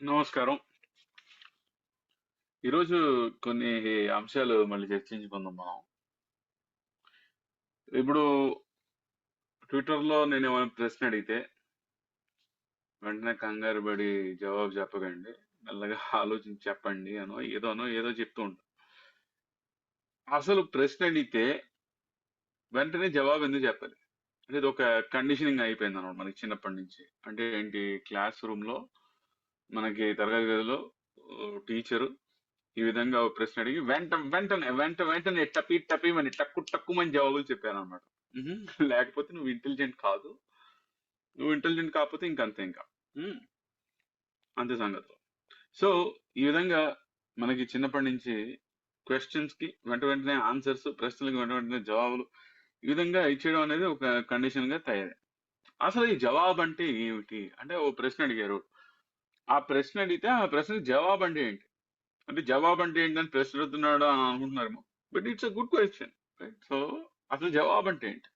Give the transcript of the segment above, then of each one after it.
నమస్కారం. ఈరోజు కొన్ని అంశాలు మళ్ళీ చర్చించుకుందాం మనం. ఇప్పుడు ట్విట్టర్‌లో నేనేమైనా ప్రశ్న అడిగితే, వెంటనే కంగారు పడి జవాబు చెప్పకండి. మెల్లగా ఆలోచించి చెప్పండి ఏదో చెప్తూ ఉంటా. అసలు ప్రశ్న అడిగితే వెంటనే జవాబు ఎందుకు చెప్పాలి? అంటే ఇదొక కండిషనింగ్ అయిపోయిందనమాట మనకి చిన్నప్పటి నుంచి. అంటే ఏంటి, క్లాస్ రూమ్‌లో మనకి తరగతి గదిలో టీచరు ఈ విధంగా ఒక ప్రశ్న అడిగి వెంటనే టపీమని టక్కుమని జవాబులు చెప్పానన్నమాట. లేకపోతే నువ్వు ఇంటెలిజెంట్ కాదు. నువ్వు ఇంటెలిజెంట్ కాకపోతే ఇంకంతే ఇంకా. ఉహుం, అంతే సంగతులు. సో ఈ విధంగా మనకి చిన్నప్పటి నుంచి క్వశ్చన్స్ కి వెంటనే ఆన్సర్స్, ప్రశ్నలకు వెంటనే జవాబులు ఈ విధంగా ఇచ్చేయడం అనేది ఒక కండిషన్ గా తయారై. అసలు ఈ జవాబు అంటే ఏమిటి? అంటే ఓ ప్రశ్న అడిగారు. ఆ ప్రశ్న అడిగితే ఆ ప్రశ్నకి జవాబు అంటే ఏంటి? అంటే జవాబు అంటే ఏంటని ప్రశ్న అడుగుతున్నాడు అని అనుకుంటున్నారేమో. But it's a good question. Right? So అసలు జవాబు అంటే ఏంటి?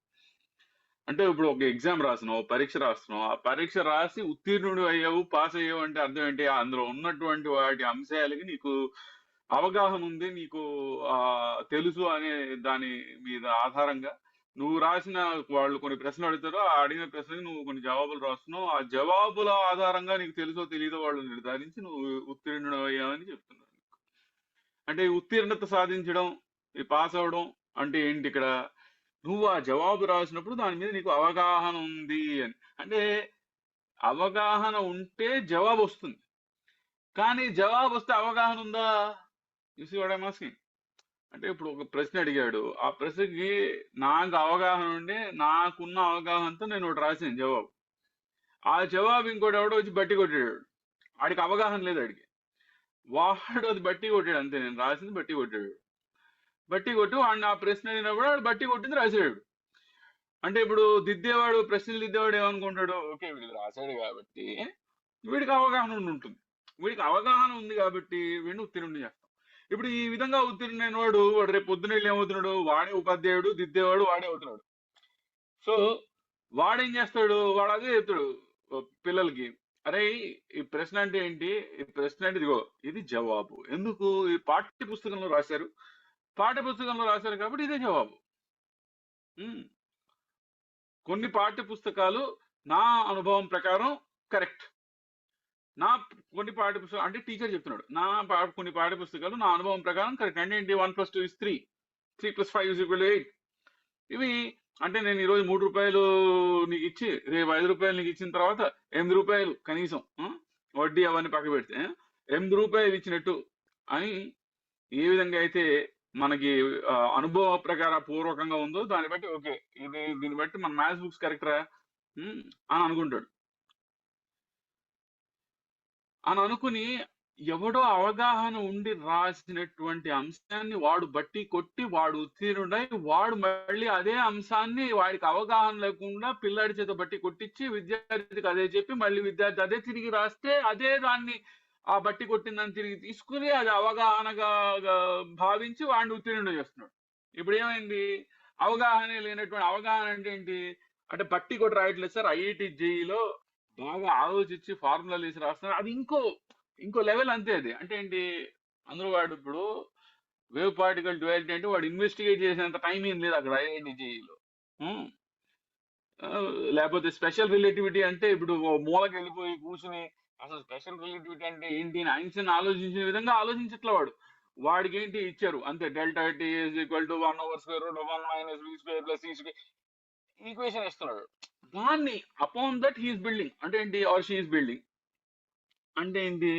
అంటే ఇప్పుడు ఒక ఎగ్జామ్ రాస్తున్నావు, పరీక్ష రాస్తున్నావు. ఆ పరీక్ష రాసి ఉత్తీర్ణుడు అయ్యావు, పాస్ అయ్యావు అంటే అర్థం ఏంటి? అందులో ఉన్నటువంటి వాటి అంశాలకి నీకు అవగాహన ఉంది, నీకు తెలుసు అనే దాని మీద ఆధారంగా నువ్వు రాసిన, వాళ్ళు కొన్ని ప్రశ్నలు అడుగుతారు, ఆ అడిగిన ప్రశ్నకి నువ్వు కొన్ని జవాబులు రాస్తున్నావు. ఆ జవాబుల ఆధారంగా నీకు తెలుసో తెలీదో వాళ్ళు నిర్ధారించి నువ్వు ఉత్తీర్ణుడు అయ్యావని చెప్తున్నారు. అంటే ఈ ఉత్తీర్ణత సాధించడం, ఈ పాస్ అవ్వడం అంటే ఏంటి ఇక్కడ? నువ్వు ఆ జవాబు రాసినప్పుడు దాని మీద నీకు అవగాహన ఉంది అని. అంటే అవగాహన ఉంటే జవాబు వస్తుంది. కానీ జవాబు వస్తే అవగాహన ఉందా? You see what I am asking. అంటే ఇప్పుడు ఒక ప్రశ్న అడిగాడు. ఆ ప్రశ్నకి నాకు అవగాహన ఉండి, నాకున్న అవగాహనతో నేను ఒకటి రాసాను జవాబు. ఆ జవాబు ఇంకోటి ఎవడో వచ్చి బట్టి కొట్టాడు. ఆడికి అవగాహన లేదు ఆడికి. వాడు అది బట్టి కొట్టాడు అంతే. నేను రాసింది బట్టి కొట్టాడు. బట్టి కొట్టి వాడిని ఆ ప్రశ్న అడిగినప్పుడు వాడు బట్టి కొట్టింది రాసాడు. అంటే ఇప్పుడు దిద్దేవాడు, ప్రశ్నలు దిద్దేవాడు ఏమనుకుంటాడు? ఓకే, వీడు రాశాడు కాబట్టి వీడికి అవగాహన ఉండి ఉంటుంది. వీడికి అవగాహన ఉంది కాబట్టి వీడిని ఉత్తీర్ణుడు చేస్తాం. ఇప్పుడు ఈ విధంగా ఉత్తీర్ణుడైన వాడు రేపు పొద్దున వెళ్ళి ఏమవుతున్నాడు? వాడే ఉపాధ్యాయుడు, దిద్దేవాడు వాడే అవుతున్నాడు. సో వాడేం చేస్తాడు? వాడు అదే చెప్తాడు పిల్లలకి. అరే, ఈ ప్రశ్న అంటే ఏంటి? ఈ ప్రశ్న అంటే ఇదిగో, ఇది జవాబు. ఎందుకు? ఈ పాఠ్య పుస్తకంలో రాశారు. పాఠ్య పుస్తకంలో రాశారు కాబట్టి ఇదే జవాబు. ఉమ్. కొన్ని పాఠ్య పుస్తకాలు నా అనుభవం ప్రకారం కరెక్ట్. నా కొన్ని పాఠ్య పుస్తకాలు అంటే టీచర్ చెప్తున్నాడు, కొన్ని పాఠ్య పుస్తకాలు నా అనుభవం ప్రకారం కరెక్ట్. అంటే ఏంటి? 1+2 = 3, 3+5 = 8. ఇవి అంటే నేను ఈరోజు ₹3 నీకు ఇచ్చి రేపు ₹5 నీకు ఇచ్చిన తర్వాత ₹8 కనీసం వడ్డీ అవన్నీ పక్క పెడితే ₹8 ఇచ్చినట్టు అని ఏ విధంగా అయితే మనకి అనుభవ ప్రకారం పూర్వకంగా ఉందో దాన్ని బట్టి ఓకే, దీన్ని బట్టి మన మ్యాథ్స్ బుక్స్ కరెక్టరా అని అనుకుంటాడు. అని అనుకుని ఎవడో అవగాహన ఉండి రాసినటువంటి అంశాన్ని వాడు బట్టి కొట్టి వాడు ఉత్తీర్ణుడై వాడు మళ్ళీ అదే అంశాన్ని వాడికి అవగాహన లేకుండా పిల్లాడి చేత బట్టి కొట్టించి విద్యార్థికి అదే చెప్పి మళ్ళీ విద్యార్థి అదే తిరిగి రాస్తే అదే దాన్ని ఆ బట్టి కొట్టిందని తిరిగి తీసుకుని అది అవగాహనగా భావించి వాడిని ఉత్తీర్ణుడు చేస్తున్నాడు. ఇప్పుడు ఏమైంది? అవగాహన అంటే ఏంటి? అంటే బట్టి కొట్టి రాయట్లేదు సార్, ఐఐటి జేఈలో బాగా ఆలోచించి ఫార్ములాలు వేసి రాస్తున్నారు. అది ఇంకో లెవెల్ అంతే. అది అంటే ఏంటి? అందులో వాడు ఇప్పుడు వేవ్ పార్టికల్ డ్యుయాలిటీ అంటే వాడు ఇన్వెస్టిగేట్ చేసేంత టైం ఏం లేదు అక్కడ ఐఐటి జేఈలో. లేకపోతే స్పెషల్ రిలేటివిటీ అంటే ఇప్పుడు ఓ మూలకి వెళ్ళిపోయి కూర్చుని అసలు స్పెషల్ రిలేటివిటీ అంటే ఏంటి అని ఐన్స్టీన్ ఆలోచించిన విధంగా ఆలోచించట్ల వాడు. వాడికి ఏంటి ఇచ్చారు అంతే, delta T equal to 1/√1 - v² + c² equation ఇస్తున్నాడు. దాన్ని అపాన్ దట్ హీఈస్ బిల్డింగ్. అంటే ఏంటి? ఆర్ షీఈస్ బిల్డింగ్ అంటే ఏంటి?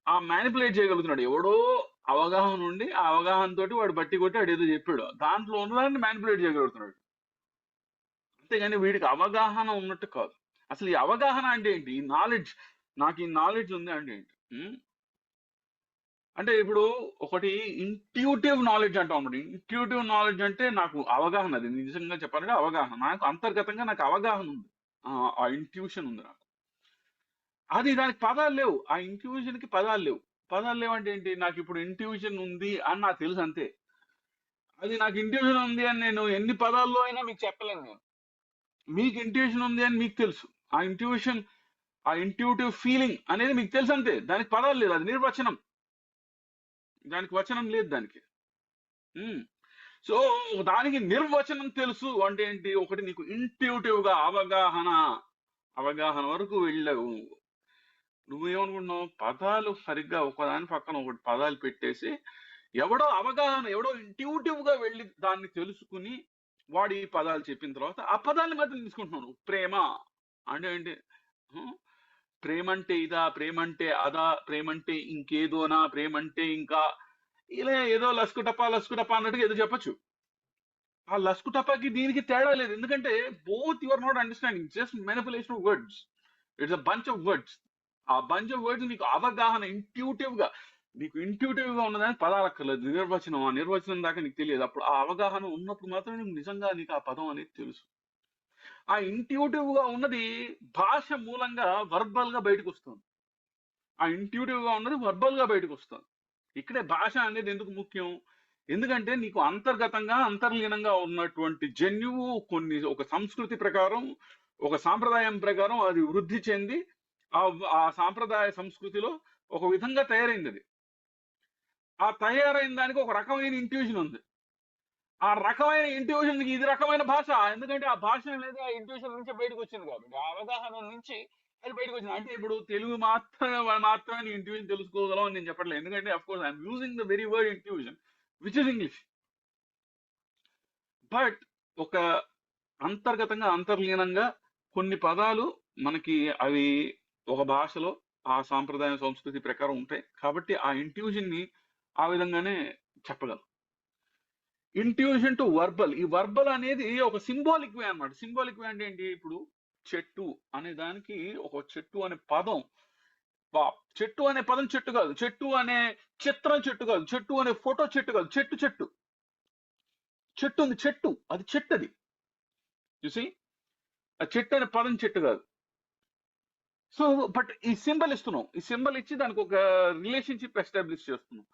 ఆ మ్యానిపులేట్ చేయగలుగుతున్నాడు. ఎవడో అవగాహన ఉండి ఆ అవగాహన తోటి వాడు బట్టి కొట్టి వాడు ఏదో చెప్పాడు, దాంట్లో ఉన్నదాన్ని మ్యానిపులేట్ చేయగలుగుతున్నాడు. అంతేగాని వీడికి అవగాహన ఉన్నట్టు కాదు. అసలు ఈ అవగాహన అంటే ఏంటి? ఈ నాలెడ్జ్, నాకు ఈ నాలెడ్జ్ ఉంది అంటే ఏంటి? అంటే ఇప్పుడు ఒకటి ఇంట్యూటివ్ నాలెడ్జ్ అంటాం అన్నమాట. ఇంట్యూటివ్ నాలెడ్జ్ అంటే నాకు అవగాహన, అది నిజంగా చెప్పాలంటే అవగాహన, నాకు అంతర్గతంగా నాకు అవగాహన ఉంది. ఆ ఇంట్యూషన్ ఉంది నాకు. అది దానికి పదాలు లేవు. ఆ ఇంట్యూషన్ కి పదాలు లేవు. పదాలు లేవంటే ఏంటి? నాకు ఇప్పుడు ఇంట్యూషన్ ఉంది అని నాకు తెలుసు అంతే. అది నాకు ఇంట్యూషన్ ఉంది అని నేను ఎన్ని పదాల్లో అయినా మీకు చెప్పలేను నేను. మీకు ఇంట్యూషన్ ఉంది అని మీకు తెలుసు. ఆ ఇంట్యూషన్ ఆ ఇంట్యూటివ్ ఫీలింగ్ అనేది మీకు తెలుసు అంతే, దానికి పదాలు లేదు, అది నిర్వచనం, దానికి వచనం లేదు దానికి. సో దానికి నిర్వచనం తెలుసు అంటే ఏంటి, ఒకటి నీకు ఇంట్యూటివ్ గా అవగాహన వరకు వెళ్ళావు. నువ్వేమనుకుంటున్నావు, పదాలు సరిగ్గా ఒకదాని పక్కన ఒకటి పదాలు పెట్టేసి ఎవడో ఇంట్యూటివ్ గా వెళ్ళి దాన్ని తెలుసుకుని వాడు ఈ పదాలు చెప్పిన తర్వాత ఆ పదాన్ని మాత్రం తీసుకుంటున్నాను. ప్రేమ అంటే ఏంటి, హ్మ్? ప్రేమంటే ఇదా, ప్రేమంటే అదా, ప్రేమంటే ఇంకేదోనా, ప్రేమంటే ఇంకా ఇలా ఏదో లస్కుటపా అన్నట్టుగా ఏదో చెప్పొచ్చు. ఆ లస్కుటపాకి దీనికి తేడా లేదు, ఎందుకంటే both you're not understanding, just manipulation of words. It's a bunch of words. ఆ బంచ్ ఆఫ్ వర్డ్స్ నీకు అవగాహన నీకు ఇంట్యూటివ్ గా ఉన్నదాన్ని పదాలు అక్కర్లేదు, నిర్వచనం, ఆ నిర్వచనం దాకా నీకు తెలియదు. అప్పుడు ఆ అవగాహన ఉన్నప్పుడు మాత్రమే నీకు నిజంగా నీకు ఆ పదం అనేది తెలుసు. ఆ ఇంట్యూటివ్ గా ఉన్నది భాష మూలంగా వర్బల్ గా బయటకు వస్తుంది. ఆ ఇంట్యూటివ్ గా ఉన్నది వర్బల్ గా బయటకు వస్తుంది. ఇక్కడే భాష అనేది ఎందుకు ముఖ్యం, ఎందుకంటే నీకు అంతర్గతంగా అంతర్లీనంగా ఉన్నటువంటి జన్యువు ఒక సంస్కృతి ప్రకారం, ఒక సాంప్రదాయం ప్రకారం అది వృద్ధి చెంది ఆ ఆ సాంప్రదాయ సంస్కృతిలో ఒక విధంగా తయారైంది అది. ఆ తయారైన దానికి ఒక రకమైన ఇంట్యూషన్ ఉంది. ఆ రకమైన ఇంట్యూషన్ ఇది రకమైన భాష, ఎందుకంటే ఆ భాష అనేది ఆ ఇంట్యూషన్ నుంచి బయటకు వచ్చింది, కాబట్టి ఆ అవగాహన నుంచి అది బయటకు వచ్చింది. అంటే ఇప్పుడు తెలుగు మాత్రమే ఇంట్యూషన్ తెలుసుకోగలం అని నేను చెప్పట్లేదు, ఎందుకంటే of course I'm using the very word intuition which is English. But ఒక అంతర్గతంగా అంతర్లీనంగా కొన్ని పదాలు మనకి అవి ఒక భాషలో ఆ సాంప్రదాయ సంస్కృతి ప్రకారం ఉంటాయి, కాబట్టి ఆ ఇంట్యూషన్ ని ఆ విధంగానే చెప్పగలం. ఇంట్యూషన్ టు వర్బల్, ఈ వర్బల్ అనేది ఒక సింబాలిక్ వే అన్నమాట. సింబాలిక్ వే అంటే ఏంటి, ఇప్పుడు చెట్టు అనే దానికి ఒక చెట్టు అనే పదం, చెట్టు అనే పదం చెట్టు కాదు, చెట్టు అనే చిత్రం చెట్టు కాదు, చెట్టు అనే ఫోటో చెట్టు కాదు, చెట్టు ఉంది, అది చెట్టు, అది చూసి ఆ చెట్టు అనే పదం చెట్టు కాదు. సో బట్ ఈ సింబల్ ఇస్తున్నాం, ఈ సింబల్ ఇచ్చి దానికి ఒక రిలేషన్షిప్ ఎస్టాబ్లిష్ చేస్తున్నాం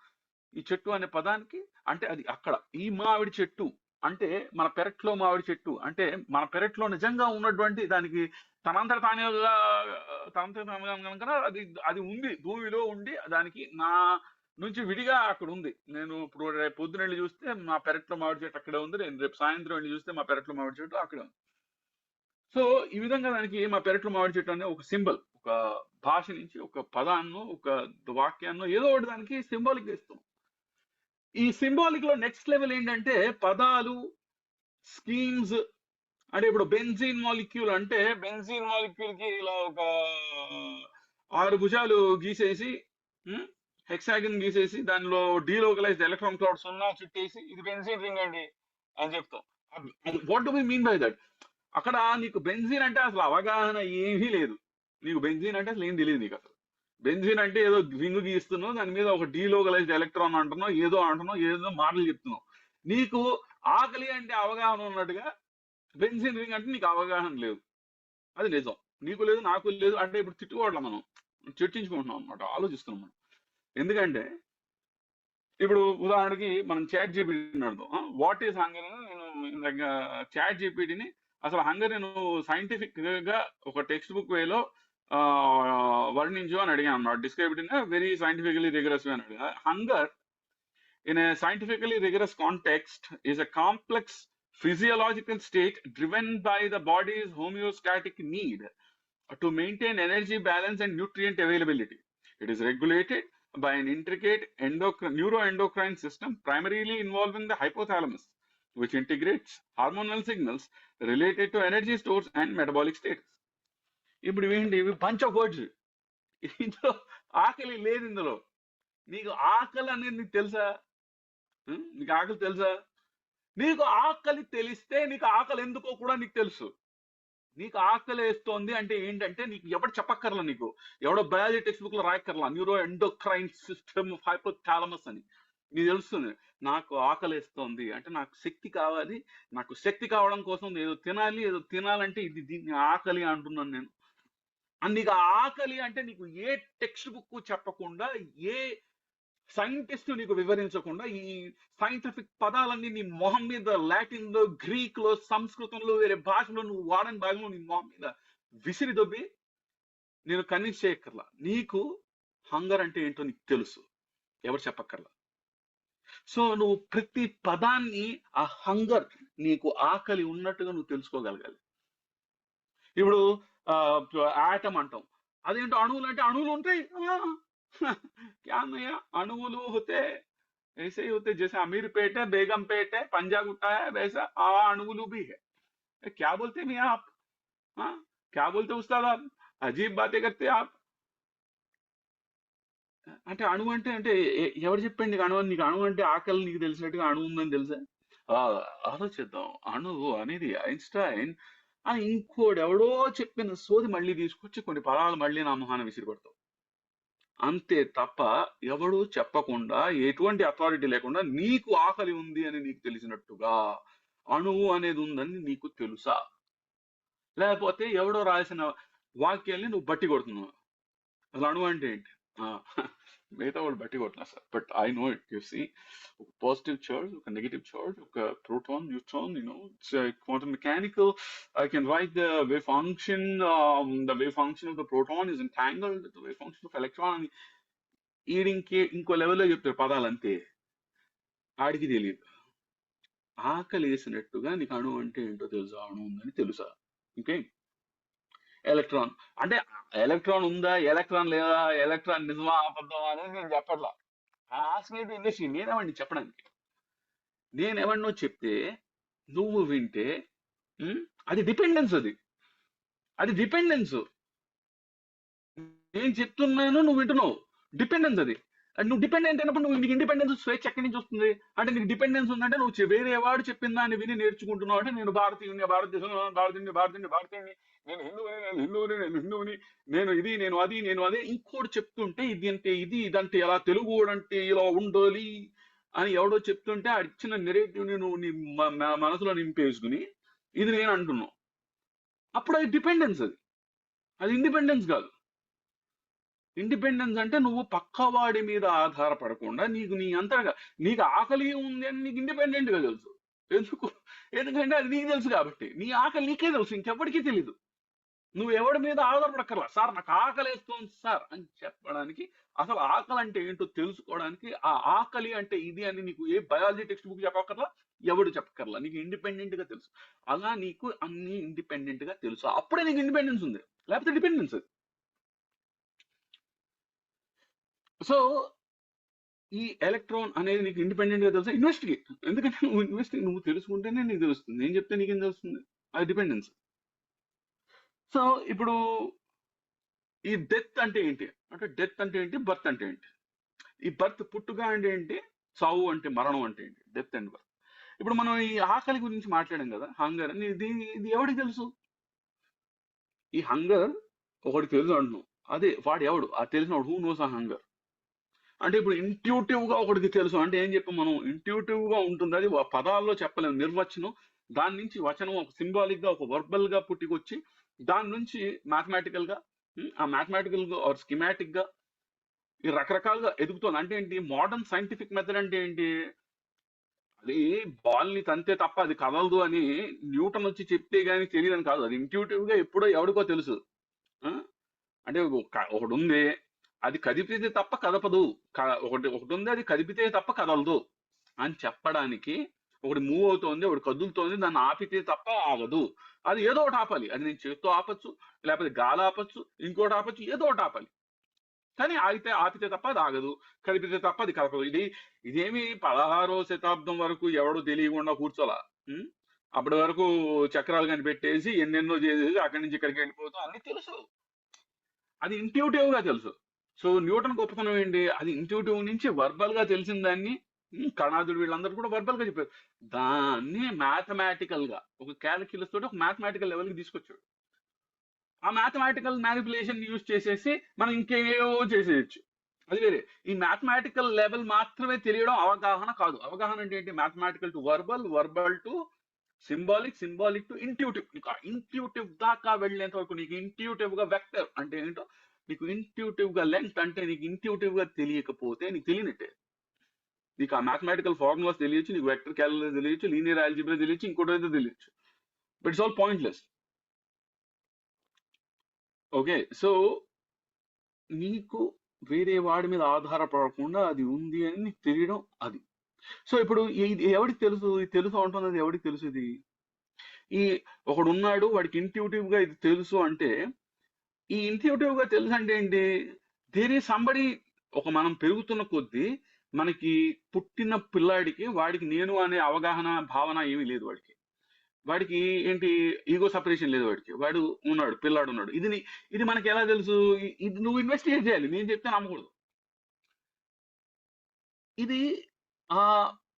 ఈ చెట్టు అనే పదానికి. అంటే అది అక్కడ ఈ మామిడి చెట్టు అంటే మన పెరట్లో మామిడి చెట్టు అంటే మన పెరట్లో నిజంగా ఉన్నటువంటి దానికి తనంతట తానుగా కనుక అది అది ఉంది, భూమిలో ఉండి దానికి నా నుంచి విడిగా అక్కడ ఉంది. నేను ఇప్పుడు రేపు పొద్దున వెళ్ళి చూస్తే మా పెరట్లో మామిడి చెట్టు అక్కడే ఉంది, నేను రేపు సాయంత్రం వెళ్ళి చూస్తే మా పెరట్లో మామిడి చెట్టు అక్కడే ఉంది. సో ఈ విధంగా దానికి మా పెరట్లో మామిడి చెట్టు అనే ఒక సింబల్, ఒక భాష నుంచి ఒక పదాన్నో ఒక వాక్యాన్నో ఏదో ఒకటి దానికి సింబాలిక్ ఇస్తాం. ఈ సింబాలిక్ లో నెక్స్ట్ లెవెల్ ఏంటంటే పదాలు, స్కీమ్స్. అంటే ఇప్పుడు బెంజీన్ మాలిక్యూల్ అంటే బెంజీన్ మాలిక్యూల్ కి ఇలా ఒక 6 భుజాలు గీసేసి, హెక్సాగన్ గీసేసి దానిలో డీలోకలైజ్డ్ ఎలక్ట్రాన్ క్లౌడ్ 0 చుట్టేసి ఇది బెంజీన్ రింగ్ అండి అని చెప్తాం. What do we mean by that, అక్కడ నీకు బెంజీన్ అంటే అసలు అవగాహన ఏమీ లేదు, నీకు బెంజీన్ అంటే అసలు ఏం తెలియదు నీకు. అసలు బెంజీన్ అంటే ఏదో రింగ్ గీస్తున్నావు, దాని మీద ఒక డీలోకలైజ్డ్ ఎలక్ట్రాన్ అంటున్నావు, ఏదో మాటలు చెప్తున్నావు. నీకు ఆకలి అంటే అవగాహన ఉన్నట్టుగా బెంజీన్ రింగ్ అంటే నీకు అవగాహన లేదు. అది నిజం, నీకు లేదు నాకు లేదు. అంటే ఇప్పుడు తిట్టుకోవట్లా, మనం చర్చించుకుంటున్నాం అనమాట, ఆలోచిస్తున్నాం మనం. ఎందుకంటే ఇప్పుడు ఉదాహరణకి మనం చాట్ జీపీటీని అడుగుతాం, వాట్ ఈస్ హంగర్ అని. నేను చాట్ జీపీటీని అసలు హంగర్ నేను సైంటిఫిక్ గా ఒక టెక్స్ట్ బుక్ వేలో వర్ణించు అని అడిగాను అన్నమాట. Described in very scientifically rigorous అని అడిగా. Hunger in a scientifically rigorous context is a complex physiological state driven by the body's homeostatic need to maintain energy balance and nutrient availability. It is regulated by an intricate neuroendocrine system primarily involving the hypothalamus, which integrates hormonal signals related to energy stores and metabolic status. ఇప్పుడు ఏంటి, ఇవి bunch of words. ఇందులో ఆకలి లేదు, ఇందులో నీకు ఆకలి అనేది నీకు తెలుసా, నీకు ఆకలి తెలుసా? నీకు ఆకలి తెలిస్తే నీకు ఆకలి ఎందుకో కూడా నీకు తెలుసు. నీకు ఆకలి వేస్తోంది అంటే ఏంటంటే నీకు ఎవడు చెప్పక్కర్లా, నీకు ఎవడో బయాలజీ టెక్స్ట్ బుక్ లో రాయక్కర్లా neuro endocrine system of hypothalamus అని. నీకు తెలుస్తుంది నాకు ఆకలి వేస్తోంది అంటే నాకు శక్తి కావాలి, నాకు శక్తి కావడం కోసం ఏదో తినాలంటే ఇది దీన్ని ఆకలి అంటున్నాను నేను. నీకు ఆకలి అంటే నీకు ఏ టెక్స్ట్ బుక్ చెప్పకుండా, ఏ సైంటిస్ట్ నీకు వివరించకుండా, ఈ సైంటిఫిక్ పదాలన్నీ నీ మొహం మీద లాటిన్ లో, గ్రీక్ లో, సంస్కృతంలో, వేరే భాషలో నువ్వు వాడని భాషలో నీ మొహం మీద విసిరి దొబ్బి నేను కన్విన్స్ చేయక్కర్లా, నీకు హంగర్ అంటే ఏంటో నీకు తెలుసు, ఎవరు చెప్పక్కర్లా. సో నువ్వు ప్రతి పదాన్ని ఆ హంగర్, నీకు ఆకలి ఉన్నట్టుగా నువ్వు తెలుసుకోగలగాలి. ఇప్పుడు ఆటం అంటాం, అదేంటో అణువులు అంటే అణువులు ఉంటాయి. क्या नया अणुవులు होते ऐसे ही होते, जैसे अमीरपेट है, बेगमपेट है, पंजागुट्टा है, वैसा अणुవులు भी है. क्या बोलते हैं मियाँ आप? हाँ, क्या बोलते हैं उस्ताद आप? अजीब बातें करते हैं आप. అంటే అణువు అంటే అంటే ఎవరు చెప్పండి నీకు అణువు అని? నీకు అణువు అంటే ఆకలి నీకు తెలిసినట్టుగా అణువు ఉందని తెలుసా? ఆ, ఆలోచిద్దాం. అణువు అనేది ఐన్స్టైన్ అని ఇంకోటి ఎవడో చెప్పిన సోది మళ్ళీ తీసుకొచ్చి కొన్ని పదాలు మళ్ళీ నా మొహాన విసిరిపడతావు. అంతే తప్ప ఎవడు చెప్పకుండా, ఎటువంటి అథారిటీ లేకుండా నీకు ఆకలి ఉంది అని నీకు తెలిసినట్టుగా అణువు అనేది ఉందని నీకు తెలుసా? లేకపోతే ఎవడో రాసిన వాక్యాల్ని నువ్వు బట్టి కొడుతున్నావు. అసలు అణువు అంటే ఏంటి? ఆ, మిగతా వాళ్ళు బట్టి కొట్టినా sir, but I know it. You see, ఒక పాజిటివ్ చార్జ్, ఒక నెగటివ్ చార్జ్, ఒక proton, neutron, it's quantum mechanical. I can write the wave function. The wave function of the proton is entangled with the wave function of electron. అని ఈడింకే ఇంకో లెవెల్లో చెప్తారు పదాలు, అంతే. ఆడికి తెలియదు. ఆకలి వేసినట్టుగా నీకు అణువు అంటే ఏంటో తెలుసా? అణువు ఉందని తెలుసా? ఓకే. ఎలక్ట్రాన్ అంటే ఎలక్ట్రాన్ ఉందా, ఎలక్ట్రాన్ లేదా, ఎలక్ట్రాన్ నిజమా అబద్ధమా అనేది నేను చెప్పట్లా. ఆస్మేట్ ఇండస్ట్రీ నేనేమండి చెప్పడానికి. నేనేమన్నో చెప్తే నువ్వు వింటే అది డిపెండెన్స్. అది డిపెండెన్స్. నేను చెప్తున్నాను, నువ్వు వింటున్నావు, డిపెండెన్స్ అది. నువ్వు డిపెండెంట్ అయినప్పుడు నువ్వు, నీకు ఇండిపెండెన్స్ స్వేచ్ఛ ఎక్కడి నుంచి వస్తుంది? అంటే నీకు డిపెండెన్స్ ఉందంటే నువ్వు వేరే వాడు చెప్పిన దాన్ని విని నేర్చుకుంటున్నావు. అంటే నేను భారతీయుని, భారతీయుని, నేను హిందువుని, నేను ఇది, నేను అది, నేను అదే. ఇంకోటి చెప్తుంటే ఇది అంటే ఇది, ఇదంటే ఎలా, తెలుగు అంటే ఇలా ఉండాలి అని ఎవడో చెప్తుంటే ఆ ఇచ్చిన నెరేటివ్ ని నువ్వు నీ మనసులో నింపేసుకుని ఇది నేను అంటున్నావు. అప్పుడు అది డిపెండెన్స్. అది ఇండిపెండెన్స్ కాదు. ఇండిపెండెన్స్ అంటే నువ్వు పక్కవాడి మీద ఆధారపడకుండా నీకు నీ అంతగా, నీకు ఆకలి ఉంది అని నీకు ఇండిపెండెంట్ గా తెలుసు. ఎందుకంటే అది నీకు తెలుసు కాబట్టి. నీ ఆకలి నీకే తెలుసు, ఇంకెప్పటికీ తెలీదు. నువ్వు ఎవడి మీద ఆధారపడక్కర్లా. సార్ నాకు ఆకలి వేస్తుంది సార్ అని చెప్పడానికి, అసలు ఆకలి అంటే ఏంటో తెలుసుకోవడానికి, ఆ ఆకలి అంటే ఇది అని నీకు ఏ బయాలజీ టెక్స్ట్ బుక్ చెప్పక్కర్లా, ఎవడు చెప్పక్కర్లా. నీకు ఇండిపెండెంట్ గా తెలుసు. అలా నీకు అన్ని ఇండిపెండెంట్ గా తెలుసు. అప్పుడే నీకు ఇండిపెండెన్స్ ఉంది, లేకపోతే డిపెండెన్స్. సో ఈ ఎలక్ట్రాన్ అనేది నీకు ఇండిపెండెంట్ గా తెలుసా? ఇన్వెస్టిగేట్. ఎందుకంటే నువ్వు తెలుసుకుంటేనే నీకు తెలుస్తుంది. నేను చెప్తే నీకేం తెలుస్తుంది? అది డిపెండెన్స్. సో ఇప్పుడు ఈ డెత్ అంటే ఏంటి అంటే, డెత్ అంటే ఏంటి, బర్త్ అంటే ఏంటి? ఈ బర్త్ పుట్టుక అంటే ఏంటి, సావు అంటే మరణం అంటే ఏంటి? Death and birth. ఇప్పుడు మనం ఈ ఆకలి గురించి మాట్లాడాం కదా, హంగర్ అని. ఇది ఎవరికి తెలుసు? ఈ హంగర్ ఒకటి తెలుసు అంటున్నాం, అదే వాడు ఎవడు? ఆ తెలిసినవాడు, హూ నోస్ ఆ హంగర్. అంటే ఇప్పుడు ఇంట్యూటివ్ గా ఒకటికి తెలుసు అంటే ఏం చెప్పాం మనం? ఇంట్యూటివ్ గా ఉంటుంది. అది పదాల్లో చెప్పలేము, నిర్వచనం. దాని నుంచి వచనం ఒక సింబాలిక్ గా, ఒక వర్బల్ గా పుట్టుకొచ్చి దాని నుంచి మ్యాథమెటికల్ గా, ఆ మ్యాథమెటికల్ గా ఆర్ స్కిమాటిక్ గా ఈ రకరకాలుగా ఎదుగుతుంది. అంటే ఏంటి? మోడర్న్ సైంటిఫిక్ మెథడ్ అంటే ఏంటి? అది బాల్ ని తంతే తప్ప అది కదలదు అని న్యూటన్ వచ్చి చెప్తే గానీ తెలియదని కాదు. అది ఇంట్యూటివ్ గా ఎప్పుడో ఎవడికో తెలుసు. అంటే ఒకటి ఉంది, అది కదిపితే తప్ప కదపదు. ఒకటి ఒకటి ఉంది, అది కదిపితే తప్ప కదలదు అని చెప్పడానికి. ఒకటి మూవ్ అవుతోంది, ఒకటి కదులుతోంది, దాన్ని ఆపితే తప్ప ఆగదు. అది ఏదో ఒకటి ఆపాలి. అది నేను చేత్తో ఆపచ్చు, లేకపోతే గాలి ఆపచ్చు, ఇంకోటి ఆపచ్చు, ఏదో ఒకటి ఆపాలి. కానీ ఆపితే తప్ప అది ఆగదు, కదిపితే తప్ప అది కదపదు. ఇదేమి 16వ శతాబ్దం వరకు ఎవడో తెలియకుండా కూర్చోలా. అప్పటి వరకు చక్రాలు కనిపెట్టేసి ఎన్నెన్నో చేసేసి అక్కడి నుంచి ఇక్కడికి వెళ్ళిపోతాం, అన్ని తెలుసు. అది ఇంట్యూటివ్ గా తెలుసు. సో న్యూటన్ గొప్పతనం ఏంటి? అది ఇంట్యూటివ్ నుంచి వర్బల్ గా తెలిసిన దాన్ని కణాదుడు వీళ్ళందరూ కూడా వర్బల్ గా చెప్పారు. దాన్ని మ్యాథమెటికల్ గా ఒక క్యాలిక్యులస్ తోటి ఒక మ్యాథమెటికల్ లెవెల్ కి తీసుకొచ్చాడు. ఆ మ్యాథమెటికల్ మ్యానిపులేషన్ యూజ్ చేసేసి మనం ఇంకేవో చేసేయచ్చు. అది వేరే. ఈ మ్యాథమెటికల్ లెవెల్ మాత్రమే తెలియడం అవగాహన కాదు. అవగాహన అంటే ఏంటి? Mathematical to verbal, verbal to symbolic, symbolic to intuitive. నీకు ఇంట్యూటివ్ దాకా వెళ్ళేంత వరకు నీకు ఇంట్యూటివ్ గా వెక్టర్ అంటే ఏంటో, నీకు ఇంట్యూటివ్ గా లెంగ్త్ అంటే నీకు ఇంట్యూటివ్ గా తెలియకపోతే నీకు తెలియనట్టే. నీకు ఆ మ్యాథమెటికల్ ఫార్ములాస్ తెలియచ్చు, నీకు వెక్టర్ క్యాలిక్యులస్ తెలియచ్చు, లీనియర్ ఆల్జీబ్రా తెలియచ్చు, ఇంకోటి అయితే తెలియచ్చు, but it's all pointless. Okay. So నీకు వేరే వాడి మీద ఆధారపడకుండా అది ఉంది అని నీకు తెలియడం అది. సో ఇప్పుడు ఇది ఎవరికి తెలుసు, ఇది తెలుసు అంటున్నది ఎవరికి తెలుసు ఇది? ఈ ఒకడున్నాడు వాడికి ఇంట్యూటివ్ గా ఇది తెలుసు అంటే, ఈ ఇంట్యూటివ్ గా తెలుసు అంటే ఏంటి? There is somebody. ఒక మనం పెరుగుతున్న కొద్దీ మనకి పుట్టిన పిల్లాడికి వాడికి నేను అనే అవగాహన భావన ఏమీ లేదు వాడికి. వాడికి ఏంటి, ఈగో సపరేషన్ లేదు వాడికి. వాడు ఉన్నాడు, పిల్లాడు ఉన్నాడు. ఇది మనకి ఎలా తెలుసు? ఇది నువ్వు ఇన్వెస్టిగేట్ చేయాలి, నేను చెప్తే నమ్మకూడదు. ఇది ఆ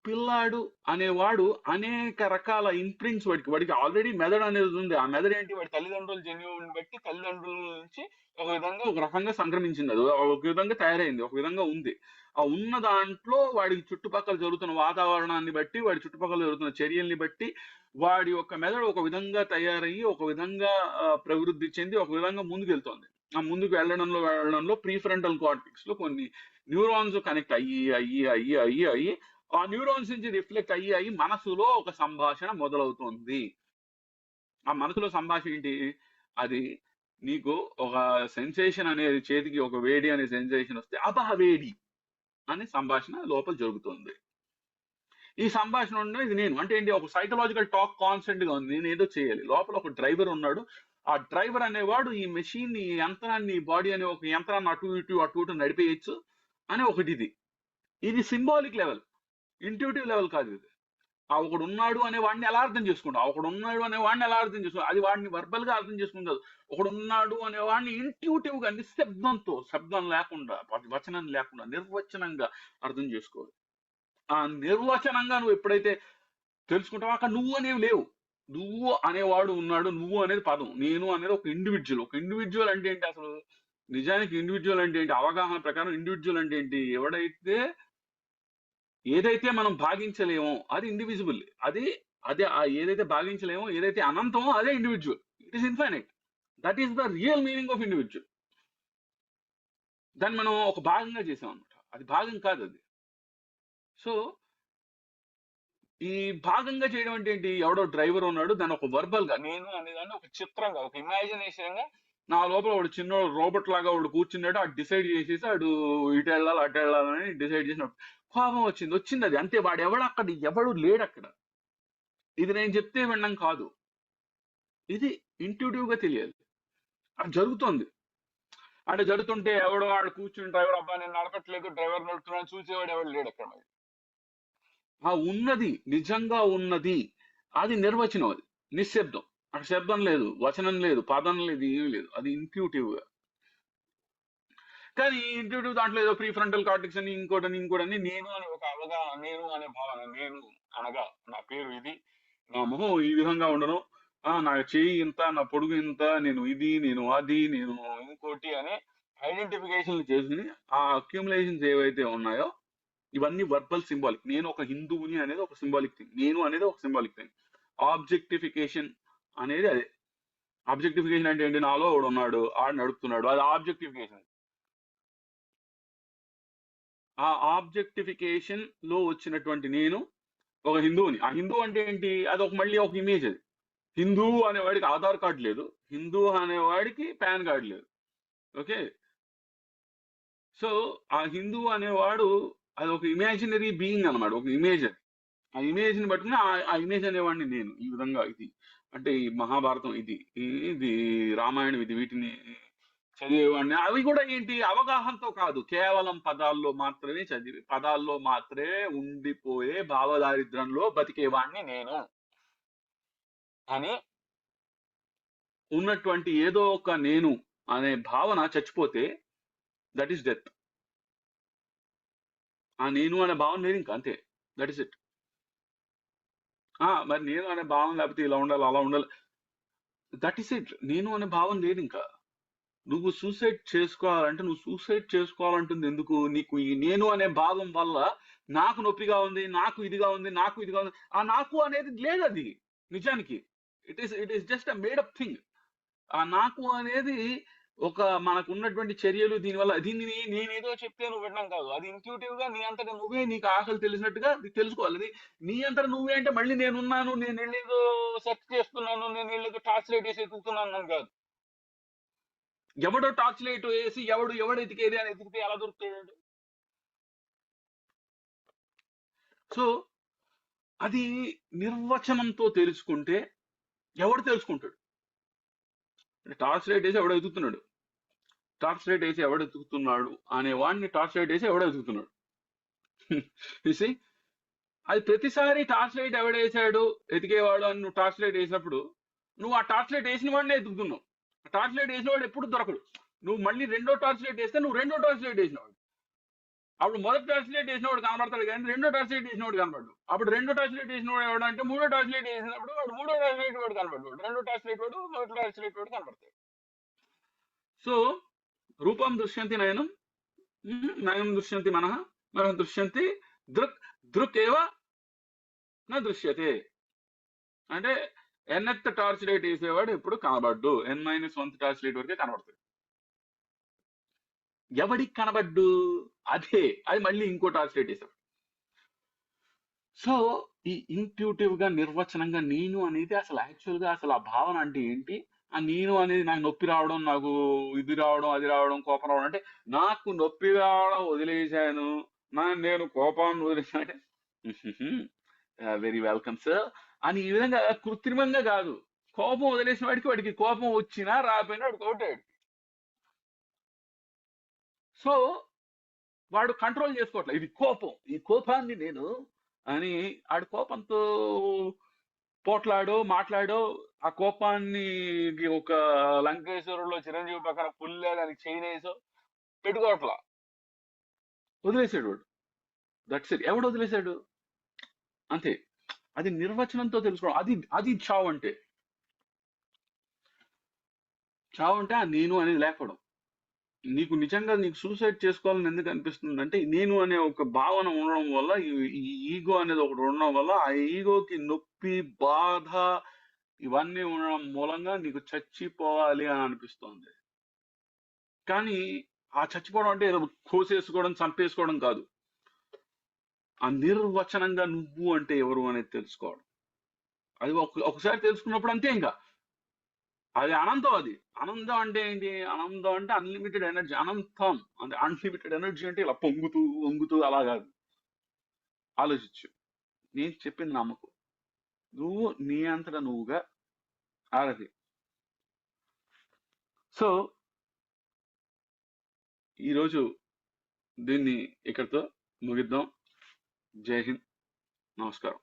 పిల్లాడు అనేవాడు అనేక రకాల ఇంప్రింట్స్ వాడికి ఆల్రెడీ మెదడు అనేది ఉంది. ఆ మెదడు ఏంటి, వాడి తల్లిదండ్రుల జన్యువుని బట్టి తల్లిదండ్రుల నుంచి ఒక రకంగా సంక్రమించింది. అది ఒక విధంగా తయారైంది, ఒక విధంగా ఉంది. ఆ ఉన్న దాంట్లో వాడికి చుట్టుపక్కల జరుగుతున్న వాతావరణాన్ని బట్టి, వాడి చుట్టుపక్కల జరుగుతున్న చర్యల్ని బట్టి వాడి యొక్క మెదడు ఒక విధంగా తయారయ్యి, ఒక విధంగా ప్రవృద్ధి చెంది, ఒక విధంగా ముందుకెళ్తోంది. ఆ ముందుకు వెళ్ళడంలో ప్రీఫ్రంటల్ కార్టెక్స్ లో కొన్ని న్యూరాన్స్ కనెక్ట్ అయ్యి ఆ న్యూరాన్స్ నుంచి రిఫ్లెక్ట్ అయ్యి మనసులో ఒక సంభాషణ మొదలవుతుంది. ఆ మనసులో సంభాషణ ఏంటి? అది నీకు ఒక సెన్సేషన్ అనేది, చేతికి ఒక వేడి అనే సెన్సేషన్ వస్తే అబ్బా వేడి అనే సంభాషణ లోపల జరుగుతుంది. ఈ సంభాషణ ఉండడం ఇది నేను అంటే ఏంటి, ఒక సైకలాజికల్ టాక్ కాన్స్టెంట్ గా ఉంది. నేను ఏదో చేయాలి. లోపల ఒక డ్రైవర్ ఉన్నాడు. ఆ డ్రైవర్ అనేవాడు ఈ మెషిన్ ని, యంత్రాన్ని, బాడీ అనే ఒక యంత్రాన్ని అటు ఇటు నడిపేయచ్చు అని ఒకటి. ఇది సింబాలిక్ లెవెల్, ఇంట్యూటివ్ లెవెల్ కాదు ఇది. ఆ ఒకడు ఉన్నాడు అనే వాడిని ఎలా అర్థం చేసుకుంటావు? అది వాడిని వర్బల్ గా అర్థం చేసుకుంటావు. ఒకడు ఉన్నాడు అనే వాడిని ఇంట్యూటివ్ గా, నిశ్శబ్దంతో, శబ్దం లేకుండా, వచనం లేకుండా నిర్వచనంగా అర్థం చేసుకోవాలి. ఆ నిర్వచనంగా నువ్వు ఎప్పుడైతే తెలుసుకుంటావో అక్కడ నువ్వు అనేవి లేవు. నువ్వు అనేవాడు ఉన్నాడు. నువ్వు అనేది పదం. నేను అనేది ఒక ఇండివిజువల్. ఒక ఇండివిజువల్ అంటే ఏంటి అసలు? నిజానికి ఇండివిజువల్ అంటే ఏంటి? అవగాహన ప్రకారం ఇండివిజువల్ అంటే ఏంటి? ఏదైతే మనం భాగించలేమో అది ఇండివిజిబుల్. అది అదే ఏదైతే భాగించలేమో, ఏదైతే అనంతమో అదే individual. It is infinite. That is the real meaning of individual. దాన్ని మనం ఒక భాగంగా చేసాం అనమాట. అది భాగం కాదు అది. సో ఈ భాగంగా చేయడం అంటే ఏంటి? ఎవడో డ్రైవర్ ఉన్నాడు, దాన్ని ఒక వర్బల్ గా, నేను అనేదాన్ని ఒక చిత్రంగా, ఒక ఇమాజినేషన్ గా నా లోపల వాడు చిన్న రోబోట్ లాగా వాడు కూర్చున్నాడు. అటు డిసైడ్ చేసేసి అటు ఇటు వెళ్ళాలి అటు వెళ్ళాలని డిసైడ్ చేసినప్పుడు కోపం వచ్చింది అది అంతే. వాడు ఎవడు లేడు అక్కడ. ఇది నేను చెప్తే వినడం కాదు, ఇది ఇంట్యూటివ్ గా తెలియాలి. అది జరుగుతోంది. అంటే జరుగుతుంటే ఎవడో వాడు కూర్చుని డ్రైవర్, అబ్బా నేను నడపట్లేదు, డ్రైవర్ నడుపుతున్నాను, చూసేవాడు ఎవడు లేడు అక్కడ. మరి ఆ ఉన్నది, నిజంగా ఉన్నది, అది నిర్వచనం. అది నిశ్శబ్దం. అక్కడ శబ్దం లేదు, వచనం లేదు, పదం లేదు, ఏమీ లేదు. అది ఇంట్యూటివ్ గా. కానీ ఇంట్యూటివ్ దాంట్లో ఏదో ప్రీ ఫ్రంటల్ కార్టెక్స్ అని ఇంకోటని నేను అని ఒక అవగాహన, నేను అనే భావన, నేను అనగా నా పేరు ఇది, నా మొహం ఈ విధంగా ఉండను, నా చెయ్యి ఇంత, నా పొడుగు ఇంత, నేను ఇది, నేను అది, నేను ఇంకోటి అనే ఐడెంటిఫికేషన్ చేసి ఆ అక్యూములేషన్స్ ఏవైతే ఉన్నాయో ఇవన్నీ వర్బల్ సింబాలిక్. నేను ఒక హిందువుని అనేది ఒక సింబాలిక్ థింగ్. నేను అనేది ఒక సింబాలిక్ థింగ్. ఆబ్జెక్టిఫికేషన్ అనేది అదే. ఆబ్జెక్టిఫికేషన్ అంటే ఏంటి? నాలో వాడు ఉన్నాడు, ఆడు నడుపుతున్నాడు, అది ఆబ్జెక్టిఫికేషన్. ఆ ఆబ్జెక్టిఫికేషన్ లో వచ్చినటువంటి నేను ఒక హిందువుని. ఆ హిందూ అంటే ఏంటి? అది మళ్ళీ ఒక ఇమేజ్. అది హిందూ అనేవాడికి ఆధార్ కార్డు లేదు, హిందూ అనేవాడికి పాన్ కార్డు లేదు. ఓకే, సో ఆ హిందూ అనేవాడు అది ఒక ఇమాజినరీ బీయింగ్ అనమాట, ఒక ఇమేజ్. అది ఆ ఇమేజ్ ని పట్టుకుని ఆ ఇమేజ్ అనేవాడిని నేను. ఈ విధంగా ఇది అంటే ఈ మహాభారతం ఇది రామాయణం ఇది, వీటిని చదివేవాడిని. అవి కూడా ఏంటి, అవగాహనతో కాదు, కేవలం పదాల్లో మాత్రమే ఉండిపోయే భావదారిద్ర్యంలో బతికేవాడిని నేను అని ఉన్నటువంటి ఏదో ఒక నేను అనే భావన చచ్చిపోతే దట్ ఈస్ డెత్. ఆ నేను అనే భావన లేదు ఇంకా, అంతే. That is it. మరి నేను అనే భావన లేకపోతే ఇలా ఉండాలి అలా ఉండాలి, దట్ ఈస్ ఇట్. నేను అనే భావన లేదు ఇంకా. నువ్వు సూసైడ్ చేసుకోవాలంటే నువ్వు సూసైడ్ చేసుకోవాలంటుంది ఎందుకు? నీకు ఈ నేను అనే భావం వల్ల నాకు నొప్పిగా ఉంది, నాకు ఇదిగా ఉంది, నాకు ఇదిగా ఉంది. ఆ నాకు అనేది లేదు అది నిజానికి. It is just a made up thing. ఆ నాకు అనేది ఒక మనకు ఉన్నటువంటి చర్యలు, దీన్ని నేనేదో చెప్తే నువ్వు వినడం కాదు. అది ఇంట్యూటివ్ గా నీ అంతటా నువ్వే, నీకు ఆకలి తెలిసినట్టుగా తెలుసుకోవాలి. అది నీ అంతటా నువ్వే అంటే మళ్ళీ నేనున్నాను, నేను వెళ్ళేదో సెర్చ్ చేస్తున్నాను, నేను వెళ్ళేదో ట్రాన్స్లేట్ చేసి ఎదుగుతున్నాను కాదు. ఎవడో టార్చ్ లైట్ వేసి ఎవడు ఎతికేది అని ఎతికితే ఎలా దొరుకుతాడు? సో అది నిర్వచనంతో తెలుసుకుంటే ఎవడు తెలుసుకుంటాడు? టార్చ్ లైట్ వేసి ఎవడో ఎదుగుతున్నాడు, టార్చ్ లైట్ వేసి ఎవడు ఎదుగుతున్నాడు అనే వాడిని టార్చ్ లైట్ వేసి ఎవడో ఎదుగుతున్నాడు. చూసి అది ప్రతిసారి టార్చ్ లైట్ ఎవడేసాడు ఎతికేవాడు అని నువ్వు టార్చ్ లైట్ వేసినప్పుడు నువ్వు ఆ టార్చ్ లైట్ వేసిన వాడినే ఎదుగుతున్నావు. టార్చ్ లైట్ వేసిన వాడు ఎప్పుడు దొరకడు. నువ్వు మళ్ళీ రెండో టార్చ్ లైట్ వేస్తే నువ్వు రెండో టార్చ్ లైట్ వేసినవాడు. అప్పుడు మొదటి టార్చ్ లైట్ వేసినవాడు కనబడతాడు కానీ రెండో టార్చ్ లైట్ వేసినవాడు కనబడ్డు. అప్పుడు రెండో టార్చ్ లైట్ వేసినవాడు ఎవడంటే మూడో టార్చ్ లైట్ వేసినప్పుడు వాడు మూడో టార్చ్ లైట్ వాడు కనబడ్డు, రెండో టార్చ్ లైట్ వాడు మొదటి టార్చ్ లైట్ వాడు కనబడతాడు. సో రూపం దృశ్యంతి నయనం, నయనం దృశ్యంతి మనః, మనః దృశ్యంతి దృక్, దృక్ ఏవ నా దృశ్యతే. అంటే ఎన్నెత్ టార్చ్ లైట్ వేసేవాడు ఎప్పుడు కనబడ్డు, N-1 టార్చ్ లైట్ వరకే కనబడుతుంది. ఎవడికి కనబడ్డు? అది మళ్ళీ ఇంకో టార్చ్ లైట్ వేసాడు. సో ఈ ఇంట్యూటివ్ గా నిర్వచనంగా నేను అనేది అసలు యాక్చువల్ గా అసలు ఆ భావన అంటే ఏంటి? ఆ నేను అనేది నాకు నొప్పి రావడం, నాకు ఇది రావడం, అది రావడం, కోపం రావడం అంటే నాకు నొప్పి రావడం వదిలేశాను, నేను కోపాన్ని వదిలేశాను వెరీ వెల్కమ్ సార్ అని ఈ విధంగా కృత్రిమంగా కాదు. కోపం వదిలేసిన వాడికి కోపం వచ్చినా రాపోయినా వాడికి ఒకటాడు. సో వాడు కంట్రోల్ చేసుకోవట్లేదు. ఇది కోపం, ఈ కోపాన్ని నేను అని ఆడు కోపంతో పోట్లాడో మాట్లాడో ఆ కోపాన్ని ఒక లంకేశ్వరంలో చిరంజీవి పక్కన పుల్లే దానికి చైనేసో పెట్టుకోవట్లా, వదిలేసాడు వాడు. That's it. ఎవడు వదిలేశాడు? అంతే. అది నిర్వచనంతో తెలుసుకోవడం. అది చావు అంటే. చావు అంటే ఆ నేను అనేది లేకపోవడం. నీకు నిజంగా నీకు సూసైడ్ చేసుకోవాలని ఎందుకు అనిపిస్తుంది అంటే నేను అనే ఒక భావన ఉండడం వల్ల, ఈ ఈగో అనేది ఒకటి ఉండడం వల్ల ఆ ఈగోకి నొప్పి, బాధ ఇవన్నీ ఉండడం మూలంగా నీకు చచ్చిపోవాలి అని అనిపిస్తోంది. కానీ ఆ చచ్చిపోవడం అంటే ఏదో కోసేసుకోవడం, చంపేసుకోవడం కాదు. ఆ నిర్వచనంగా నువ్వు అంటే ఎవరు అనేది తెలుసుకోవడం. అది ఒకసారి తెలుసుకున్నప్పుడు అంతే. ఇంకా అది అనంతం. అది ఆనందం అంటే ఏంటి? ఆనందం అంటే అన్లిమిటెడ్ ఎనర్జీ, అనంతం. అంటే అన్లిమిటెడ్ ఎనర్జీ అంటే ఇలా పొంగుతూ వంగుతూ అలా కాదు. ఆలోచించు. నేను చెప్పింది నమ్మకు. నువ్వు నీ అంతటా నువ్వుగా ఆరది. సో ఈరోజు దీన్ని ఇక్కడితో ముగిద్దాం. జై హింద్, నమస్కారం.